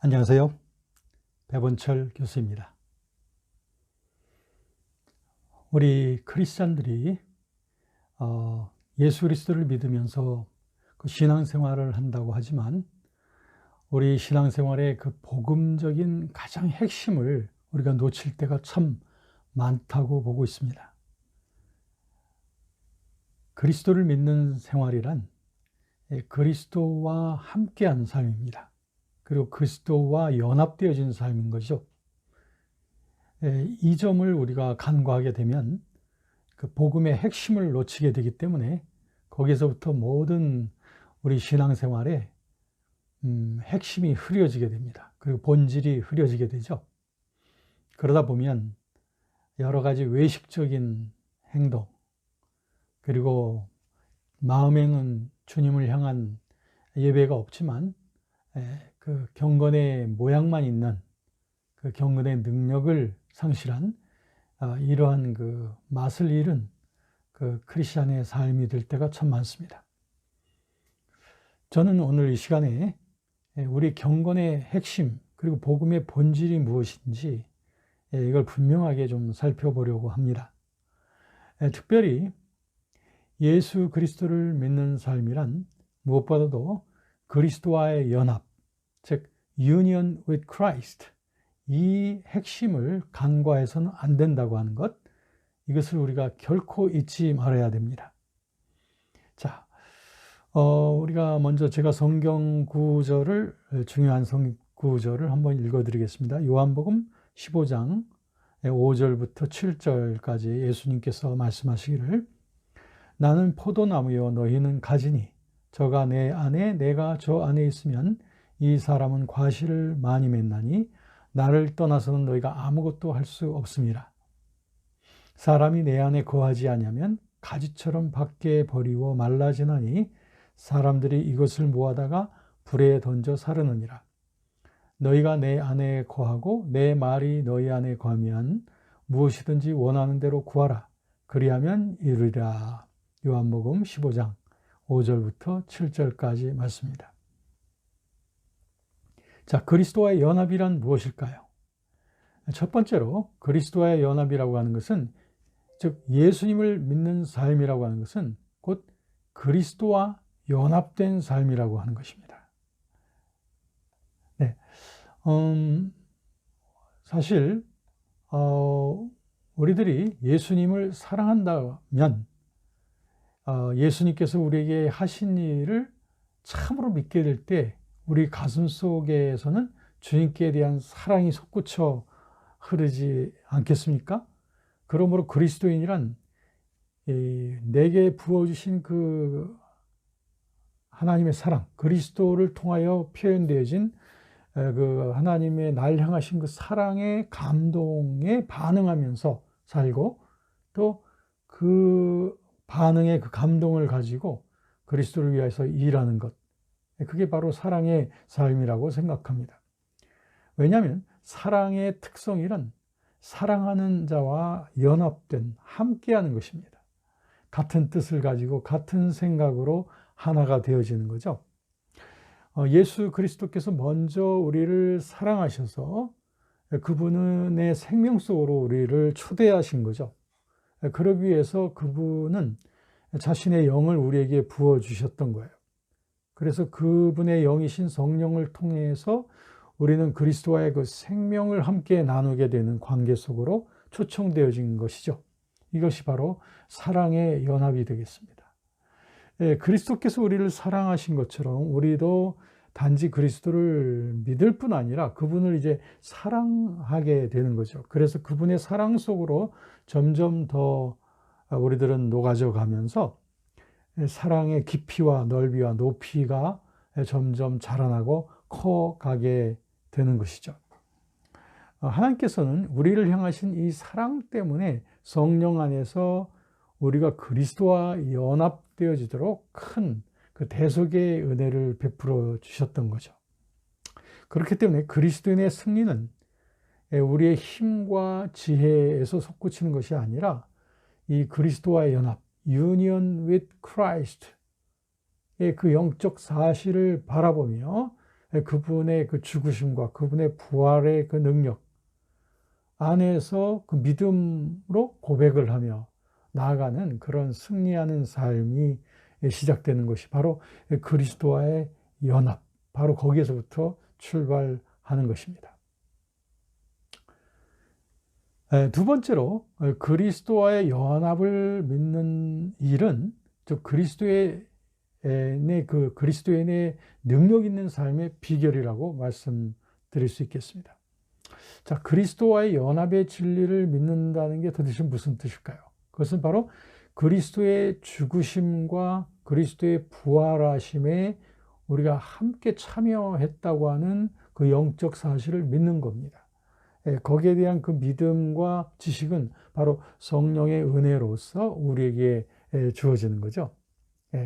안녕하세요. 배본철 교수입니다. 우리 크리스찬들이 예수 그리스도를 믿으면서 그 신앙생활을 한다고 하지만 우리 신앙생활의 그 복음적인 가장 핵심을 우리가 놓칠 때가 참 많다고 보고 있습니다. 그리스도를 믿는 생활이란 그리스도와 함께한 삶입니다. 그리고 그리스도와 연합되어진 삶인 거죠. 이 점을 우리가 간과하게 되면 그 복음의 핵심을 놓치게 되기 때문에 거기서부터 모든 우리 신앙생활의 핵심이 흐려지게 됩니다. 그리고 본질이 흐려지게 되죠. 그러다 보면 여러 가지 외식적인 행동, 그리고 마음에는 주님을 향한 예배가 없지만 그 경건의 모양만 있는 그 경건의 능력을 상실한 이러한 그 맛을 잃은 그 크리스찬의 삶이 될 때가 참 많습니다. 저는 오늘 이 시간에 우리 경건의 핵심 그리고 복음의 본질이 무엇인지 이걸 분명하게 좀 살펴보려고 합니다. 특별히 예수 그리스도를 믿는 삶이란 무엇보다도 그리스도와의 연합, 즉 Union with Christ, 이 핵심을 간과해서는 안 된다고 하는 것, 이것을 우리가 결코 잊지 말아야 됩니다. 자, 우리가 먼저 제가 성경 구절을, 중요한 성경 구절을 한번 읽어드리겠습니다. 요한복음 15장 5절부터 7절까지 예수님께서 말씀하시기를, 나는 포도나무요 너희는 가지니 저가 내 안에 내가 저 안에 있으면 이 사람은 과실을 많이 맺나니 나를 떠나서는 너희가 아무것도 할 수 없음이라. 사람이 내 안에 거하지 아니하면 가지처럼 밖에 버리고 말라지나니 사람들이 이것을 모아다가 불에 던져 사르느니라. 너희가 내 안에 거하고 내 말이 너희 안에 거하면 무엇이든지 원하는 대로 구하라. 그리하면 이루리라. 요한복음 15장 5절부터 7절까지 말씀입니다. 자, 그리스도와의 연합이란 무엇일까요? 첫 번째로 그리스도와의 연합이라고 하는 것은, 즉 예수님을 믿는 삶이라고 하는 것은 곧 그리스도와 연합된 삶이라고 하는 것입니다. 네, 사실 우리들이 예수님을 사랑한다면 예수님께서 우리에게 하신 일을 참으로 믿게 될 때 우리 가슴 속에서는 주님께 대한 사랑이 솟구쳐 흐르지 않겠습니까? 그러므로 그리스도인이란 내게 부어주신 그 하나님의 사랑, 그리스도를 통하여 표현되어진 그 하나님의 날 향하신 그 사랑의 감동에 반응하면서 살고, 또 그 반응의 그 감동을 가지고 그리스도를 위해서 일하는 것, 그게 바로 사랑의 삶이라고 생각합니다. 왜냐하면 사랑의 특성이란 사랑하는 자와 연합된, 함께하는 것입니다. 같은 뜻을 가지고 같은 생각으로 하나가 되어지는 거죠. 예수 그리스도께서 먼저 우리를 사랑하셔서 그분의 생명 속으로 우리를 초대하신 거죠. 그러기 위해서 그분은 자신의 영을 우리에게 부어주셨던 거예요. 그래서 그분의 영이신 성령을 통해서 우리는 그리스도와의 그 생명을 함께 나누게 되는 관계 속으로 초청되어진 것이죠. 이것이 바로 사랑의 연합이 되겠습니다. 그리스도께서 우리를 사랑하신 것처럼 우리도 단지 그리스도를 믿을 뿐 아니라 그분을 이제 사랑하게 되는 거죠. 그래서 그분의 사랑 속으로 점점 더 우리들은 녹아져 가면서 사랑의 깊이와 넓이와 높이가 점점 자라나고 커가게 되는 것이죠. 하나님께서는 우리를 향하신 이 사랑 때문에 성령 안에서 우리가 그리스도와 연합되어지도록 큰 그 대속의 은혜를 베풀어 주셨던 거죠. 그렇기 때문에 그리스도인의 승리는 우리의 힘과 지혜에서 솟구치는 것이 아니라 이 그리스도와의 연합, Union with Christ의 그 영적 사실을 바라보며 그분의 그 죽으심과 그분의 부활의 그 능력 안에서 그 믿음으로 고백을 하며 나아가는 그런 승리하는 삶이 시작되는 것이 바로 그리스도와의 연합, 바로 거기에서부터 출발하는 것입니다. 두 번째로 그리스도와의 연합을 믿는 일은 즉 그리스도인의 능력 있는 삶의 비결이라고 말씀드릴 수 있겠습니다. 자, 그리스도와의 연합의 진리를 믿는다는 게 도대체 무슨 뜻일까요? 그것은 바로 그리스도의 죽으심과 그리스도의 부활하심에 우리가 함께 참여했다고 하는 그 영적 사실을 믿는 겁니다. 거기에 대한 그 믿음과 지식은 바로 성령의 은혜로서 우리에게 주어지는 거죠.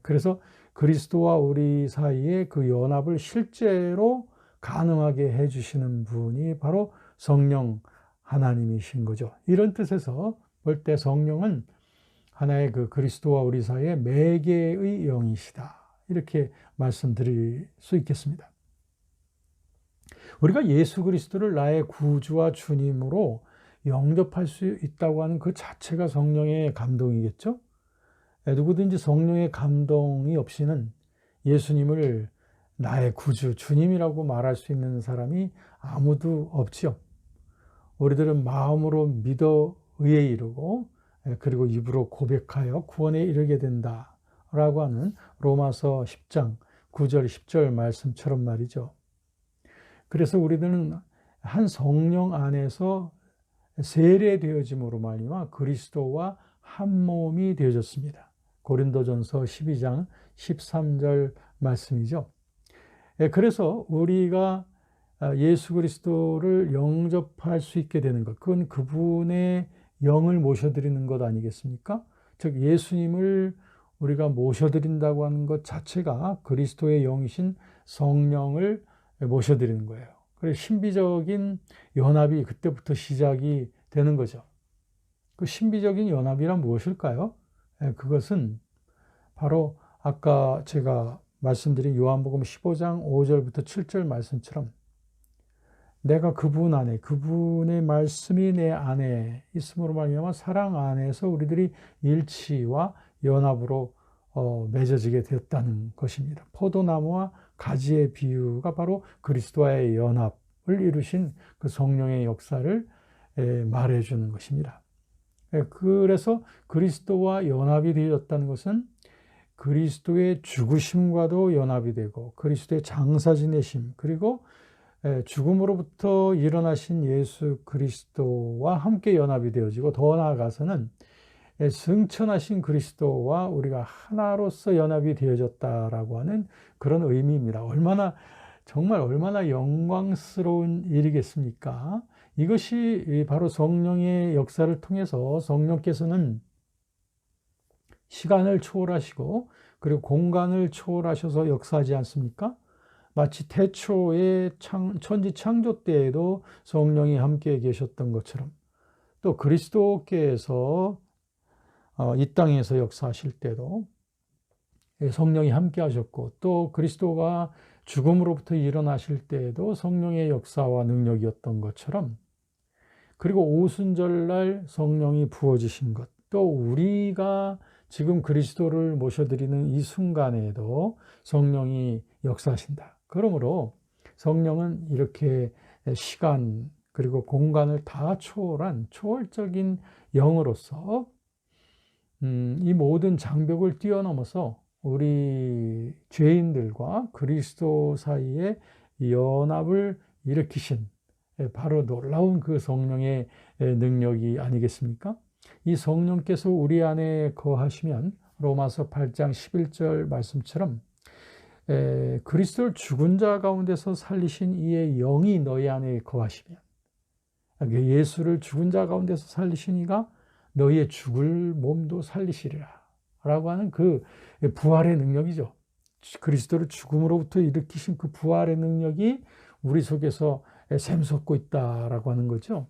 그래서 그리스도와 우리 사이의 그 연합을 실제로 가능하게 해주시는 분이 바로 성령 하나님이신 거죠. 이런 뜻에서 볼 때 성령은 하나의 그 그리스도와 우리 사이의 매개의 영이시다. 이렇게 말씀드릴 수 있겠습니다. 우리가 예수 그리스도를 나의 구주와 주님으로 영접할 수 있다고 하는 그 자체가 성령의 감동이겠죠? 누구든지 성령의 감동이 없이는 예수님을 나의 구주, 주님이라고 말할 수 있는 사람이 아무도 없지요. 우리들은 마음으로 믿어 의에 이르고 그리고 입으로 고백하여 구원에 이르게 된다라고 하는 로마서 10장 9절 10절 말씀처럼 말이죠. 그래서 우리들은 한 성령 안에서 세례되어짐으로 말미암아 그리스도와 한 몸이 되어졌습니다. 고린도전서 12장 13절 말씀이죠. 그래서 우리가 예수 그리스도를 영접할 수 있게 되는 것, 그건 그분의 영을 모셔드리는 것 아니겠습니까? 즉 예수님을 우리가 모셔드린다고 하는 것 자체가 그리스도의 영이신 성령을 모셔드리는 거예요. 그래서 신비적인 연합이 그때부터 시작이 되는 거죠. 그 신비적인 연합이란 무엇일까요? 그것은 바로 아까 제가 말씀드린 요한복음 15장 5절부터 7절 말씀처럼 내가 그분 안에, 그분의 말씀이 내 안에 있음으로 말미암아 사랑 안에서 우리들이 일치와 연합으로 맺어지게 되었다는 것입니다. 포도나무와 가지의 비유가 바로 그리스도와의 연합을 이루신 그 성령의 역사를 말해주는 것입니다. 그래서 그리스도와 연합이 되었다는 것은 그리스도의 죽으심과도 연합이 되고 그리스도의 장사 지내심 그리고 죽음으로부터 일어나신 예수 그리스도와 함께 연합이 되어지고 더 나아가서는 승천하신 그리스도와 우리가 하나로서 연합이 되어졌다라고 하는 그런 의미입니다. 정말 얼마나 영광스러운 일이겠습니까? 이것이 바로 성령의 역사를 통해서 성령께서는 시간을 초월하시고 그리고 공간을 초월하셔서 역사하지 않습니까? 마치 태초의 천지 창조 때에도 성령이 함께 계셨던 것처럼 또 그리스도께서 이 땅에서 역사하실 때도 성령이 함께 하셨고 또 그리스도가 죽음으로부터 일어나실 때에도 성령의 역사와 능력이었던 것처럼 그리고 오순절날 성령이 부어지신 것 또 우리가 지금 그리스도를 모셔드리는 이 순간에도 성령이 역사하신다. 그러므로 성령은 이렇게 시간 그리고 공간을 다 초월한 초월적인 영으로서 이 모든 장벽을 뛰어넘어서 우리 죄인들과 그리스도 사이에 연합을 일으키신 바로 놀라운 그 성령의 능력이 아니겠습니까? 이 성령께서 우리 안에 거하시면 로마서 8장 11절 말씀처럼 그리스도를 죽은 자 가운데서 살리신 이의 영이 너희 안에 거하시면 예수를 죽은 자 가운데서 살리신 이가 너희의 죽을 몸도 살리시리라 라고 하는 그 부활의 능력이죠. 그리스도를 죽음으로부터 일으키신 그 부활의 능력이 우리 속에서 샘솟고 있다라고 하는 거죠.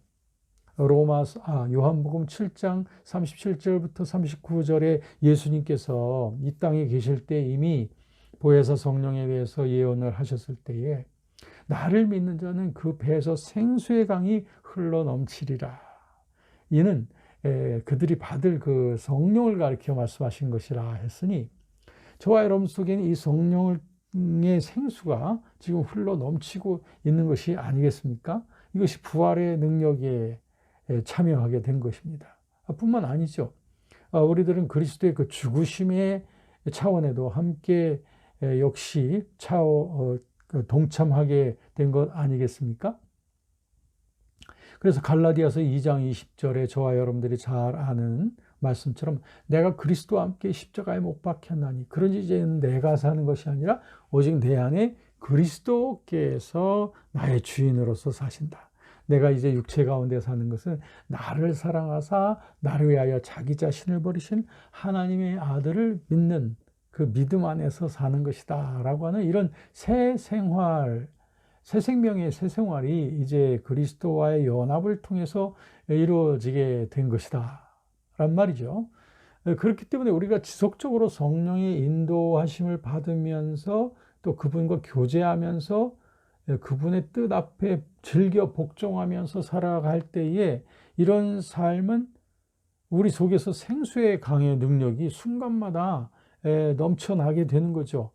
요한복음 7장 37절부터 39절에 예수님께서 이 땅에 계실 때 이미 보혜사 성령에 대해서 예언을 하셨을 때에 나를 믿는 자는 그 배에서 생수의 강이 흘러 넘치리라. 이는 그들이 받을 그 성령을 가리켜 말씀하신 것이라 했으니, 저와 여러분 속에는 이 성령의 생수가 지금 흘러 넘치고 있는 것이 아니겠습니까? 이것이 부활의 능력에 참여하게 된 것입니다. 뿐만 아니죠. 우리들은 그리스도의 그 죽으심의 차원에도 함께 역시 동참하게 된 것 아니겠습니까? 그래서 갈라디아서 2장 20절에 저와 여러분들이 잘 아는 말씀처럼 내가 그리스도와 함께 십자가에 못 박혔나니 그런지 이제는 내가 사는 것이 아니라 오직 내 안에 그리스도께서 나의 주인으로서 사신다. 내가 이제 육체 가운데 사는 것은 나를 사랑하사 나를 위하여 자기 자신을 버리신 하나님의 아들을 믿는 그 믿음 안에서 사는 것이다 라고 하는 이런 새 생활, 새 생명의 새 생활이 이제 그리스도와의 연합을 통해서 이루어지게 된 것이다 란 말이죠. 그렇기 때문에 우리가 지속적으로 성령의 인도하심을 받으면서 또 그분과 교제하면서 그분의 뜻 앞에 즐겨 복종하면서 살아갈 때에 이런 삶은 우리 속에서 생수의 강의 능력이 순간마다 넘쳐나게 되는 거죠.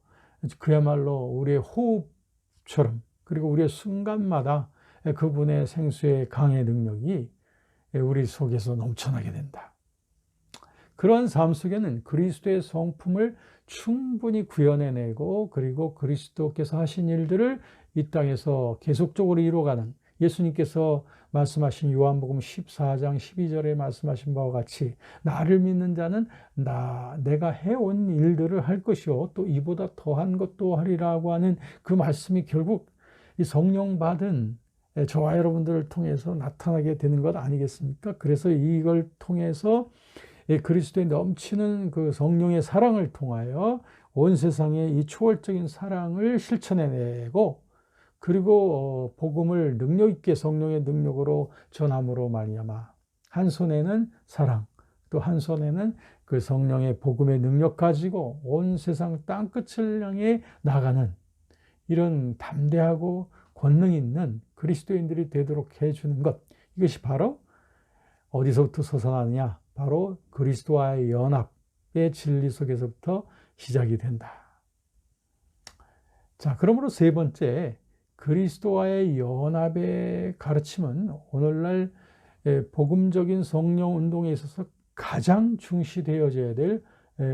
그야말로 우리의 호흡처럼, 그리고 우리의 순간마다 그분의 생수의 강의 능력이 우리 속에서 넘쳐나게 된다. 그런 삶 속에는 그리스도의 성품을 충분히 구현해내고, 그리고 그리스도께서 하신 일들을 이 땅에서 계속적으로 이루어가는, 예수님께서 말씀하신 요한복음 14장 12절에 말씀하신 바와 같이 나를 믿는 자는 내가 해온 일들을 할 것이요 또 이보다 더한 것도 하리라고 하는 그 말씀이 결국 이 성령 받은 저와 여러분들을 통해서 나타나게 되는 것 아니겠습니까? 그래서 이걸 통해서 그리스도의 넘치는 그 성령의 사랑을 통하여 온 세상에 이 초월적인 사랑을 실천해내고, 그리고 복음을 능력 있게 성령의 능력으로 전함으로 말미암아 한 손에는 사랑, 또 한 손에는 그 성령의 복음의 능력 가지고 온 세상 땅끝을 향해 나가는 이런 담대하고 권능 있는 그리스도인들이 되도록 해주는 것, 이것이 바로 어디서부터 솟아나느냐? 바로 그리스도와의 연합의 진리 속에서부터 시작이 된다. 자, 그러므로 세 번째, 그리스도와의 연합의 가르침은 오늘날 복음적인 성령 운동에 있어서 가장 중시되어져야 될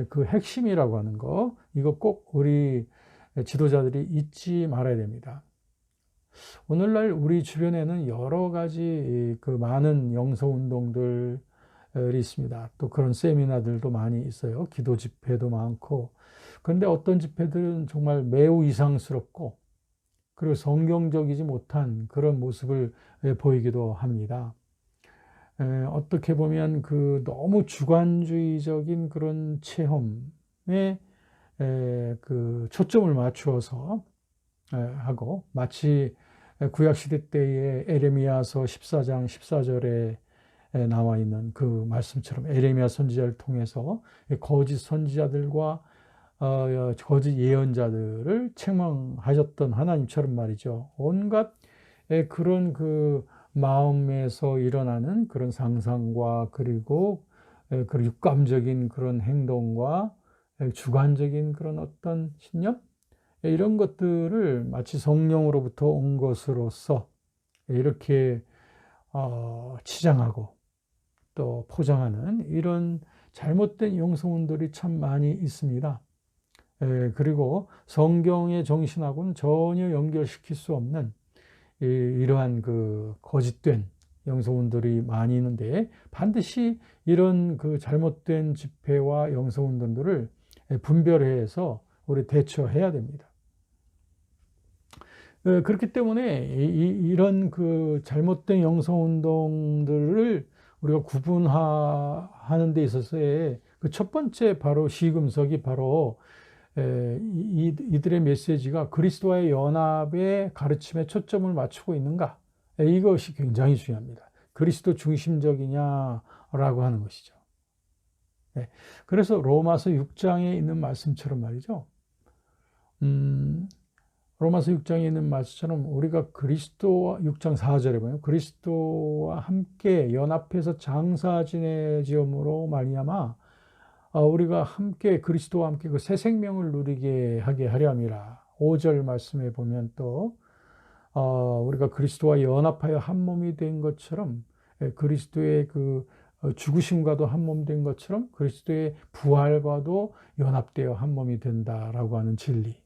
그 핵심이라고 하는 거, 이거 꼭 우리 지도자들이 잊지 말아야 됩니다. 오늘날 우리 주변에는 여러 가지 그 많은 영성 운동들이 있습니다. 또 그런 세미나들도 많이 있어요. 기도 집회도 많고. 그런데 어떤 집회들은 정말 매우 이상스럽고, 그리고 성경적이지 못한 그런 모습을 보이기도 합니다. 어떻게 보면 그 너무 주관주의적인 그런 체험에 그 초점을 맞추어서 하고, 마치 구약시대 때의 에레미야서 14장 14절에 나와 있는 그 말씀처럼 에레미야 선지자를 통해서 거짓 선지자들과 거짓 예언자들을 책망하셨던 하나님처럼 말이죠. 온갖 그런 그 마음에서 일어나는 그런 상상과, 그리고 그 육감적인 그런 행동과 주관적인 그런 어떤 신념, 이런 것들을 마치 성령으로부터 온 것으로서 이렇게 치장하고 또 포장하는 이런 잘못된 영성운동들이 참 많이 있습니다. 그리고 성경의 정신하고는 전혀 연결시킬 수 없는 이러한 그 거짓된 영성운동들이 많이 있는데, 반드시 이런 그 잘못된 집회와 영성운동들을 분별해서 우리 대처해야 됩니다. 그렇기 때문에 이런 그 잘못된 영성운동들을 우리가 구분하는 데 있어서의 그 첫 번째 바로 시금석이 바로 이들의 메시지가 그리스도와의 연합의 가르침에 초점을 맞추고 있는가, 이것이 굉장히 중요합니다. 그리스도 중심적이냐라고 하는 것이죠. 그래서 로마서 6장에 있는 말씀처럼 말이죠. 로마서 6장에 있는 말씀처럼 우리가 그리스도와 6장 4절에 보면 그리스도와 함께 연합해서 장사 지내지음으로 말미암아 우리가 함께 그리스도와 함께 그 새 생명을 누리게 하게 하려 함이라. 5절 말씀에 보면 또 우리가 그리스도와 연합하여 한 몸이 된 것처럼 그리스도의 그 죽으심과도 한 몸 된 것처럼 그리스도의 부활과도 연합되어 한 몸이 된다라고 하는 진리.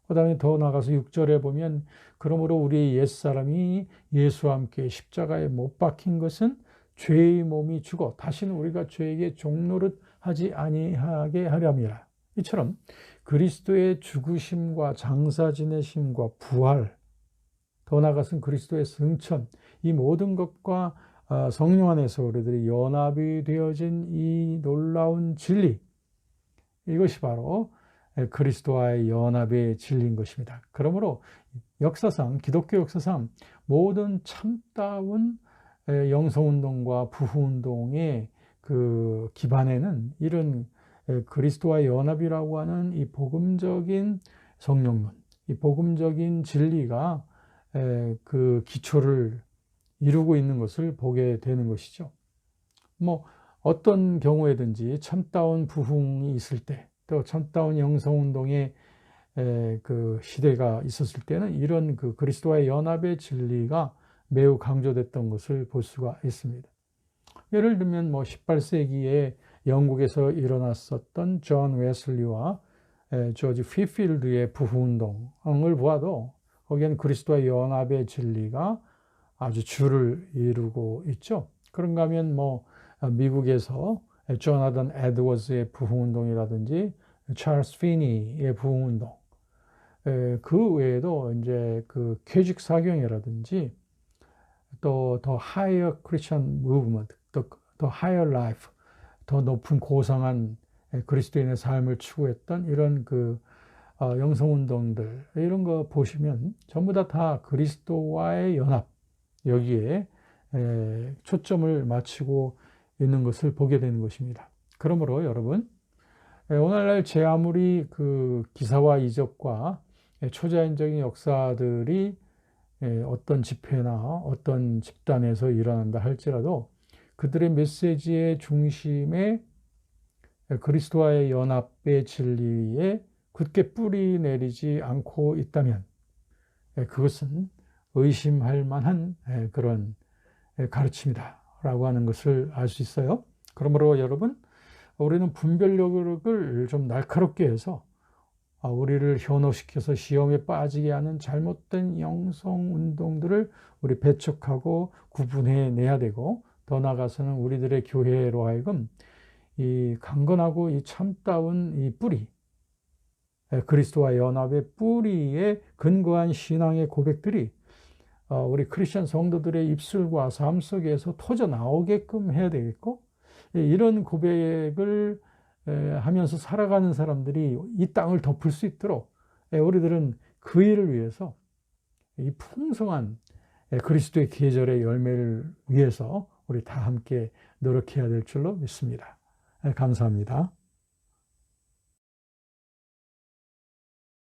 그 다음에 더 나가서 6절에 보면 그러므로 우리 옛사람이 예수와 함께 십자가에 못 박힌 것은 죄의 몸이 죽어 다시는 우리가 죄에게 종노릇 하지 아니하게 하렵니다. 이처럼 그리스도의 죽으심과 장사 지내심과 부활, 더 나아가서는 그리스도의 승천, 이 모든 것과 성령 안에서 우리들이 연합이 되어진 이 놀라운 진리, 이것이 바로 그리스도와의 연합의 진리인 것입니다. 그러므로 역사상, 기독교 역사상 모든 참다운 영성운동과 부흥운동의 그 기반에는 이런 그리스도와의 연합이라고 하는 이 복음적인 성령론, 이 복음적인 진리가 그 기초를 이루고 있는 것을 보게 되는 것이죠. 뭐 어떤 경우에든지 참다운 부흥이 있을 때, 또 참다운 영성운동의 그 시대가 있었을 때는 이런 그 그리스도와의 연합의 진리가 매우 강조됐던 것을 볼 수가 있습니다. 예를 들면 뭐 18세기에 영국에서 일어났었던 존 웨슬리와 조지 휘필드의 부흥운동을 보아도 거기에는 그리스도와 연합의 진리가 아주 주를 이루고 있죠. 그런가 하면 뭐 미국에서 조나단 에드워즈의 부흥운동이라든지 찰스 피니의 부흥운동, 그 외에도 이제 그 쾌직 사경이라든지 또 더 higher Christian movement, 더 higher life, 더 높은 고상한 그리스도인의 삶을 추구했던 이런 그 영성운동들, 이런 거 보시면 전부 다 그리스도와의 연합, 여기에 초점을 맞추고 있는 것을 보게 되는 것입니다. 그러므로 여러분, 오늘날 제 아무리 그 기사와 이적과 초자연적인 역사들이 어떤 집회나 어떤 집단에서 일어난다 할지라도 그들의 메시지의 중심에 그리스도와의 연합의 진리에 굳게 뿌리 내리지 않고 있다면 그것은 의심할 만한 그런 가르침이다라고 하는 것을 알 수 있어요. 그러므로 여러분, 우리는 분별력을 좀 날카롭게 해서 우리를 현혹시켜서 시험에 빠지게 하는 잘못된 영성 운동들을 우리 배척하고 구분해 내야 되고, 더 나아가서는 우리들의 교회로 하여금 이 강건하고 이 참다운 이 뿌리, 그리스도와 연합의 뿌리에 근거한 신앙의 고백들이 우리 크리스천 성도들의 입술과 삶 속에서 터져 나오게끔 해야 되겠고, 이런 고백을 하면서 살아가는 사람들이 이 땅을 덮을 수 있도록 우리들은 그 일을 위해서 이 풍성한 그리스도의 계절의 열매를 위해서 우리 다 함께 노력해야 될 줄로 믿습니다. 감사합니다.